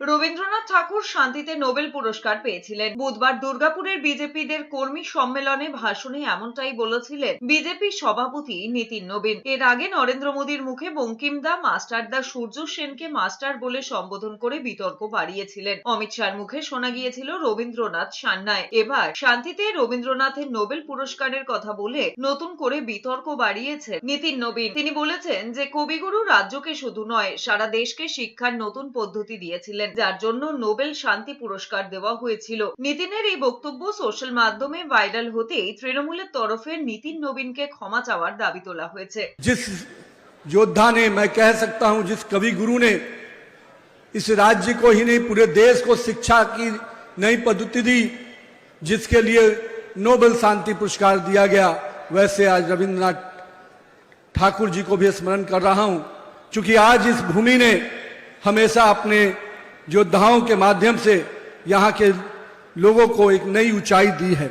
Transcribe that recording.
রবীন্দ্রনাথ ঠাকুর শান্তিতে নোবেল পুরস্কার পেয়েছিলেন। বুধবার দুর্গাপুরের বিজেপিদের কর্মী সম্মেলনে ভাষণে এমনটাই বলেছিলেন বিজেপি সভাপতি নীতিন নবীন। এর আগে নরেন্দ্র মোদীর মুখে বঙ্কিমদা, মাস্টারদা সূর্য সেনকে মাস্টার বলে সম্বোধন করে বিতর্ক বাড়িয়েছিলেন। অমিত শাহর মুখে শোনা গিয়েছিল রবীন্দ্রনাথ সান্যায়। এবার শান্তিতে রবীন্দ্রনাথের নোবেল পুরস্কারের কথা বলে নতুন করে বিতর্ক বাড়িয়েছেন নীতিন নবীন। তিনি বলেছেন যে কবিগুরু রাজ্যকে শুধু নয়, সারা দেশকে শিক্ষার নতুন পদ্ধতি দিয়েছিলেন, যার জন্য নোবেল শান্তি পুরস্কার দেওয়া হয়েছিল। নীতিনের এই বক্তব্য সোশ্যাল মাধ্যমে ভাইরাল হতেই তৃণমূলের তরফে নীতিন নবীনকে ক্ষমা চাওয়ার দাবি তোলা হয়েছে। जिस योद्धा ने, मैं कह सकता हूं जिस कवि गुरु ने इस राज्य को ही नहीं पूरे देश को शिक्षा की नई पद्धति दी, जिसके लिए नोबेल शांति पुरस्कार दिया गया, वैसे आज रविंद्रनाथ ठाकुर जी को भी स्मरण कर रहा हूं, क्योंकि आज इस भूमि ने हमेशा अपने योद्धाओं के माध्यम से यहाँ के लोगों को एक नई ऊंचाई दी है।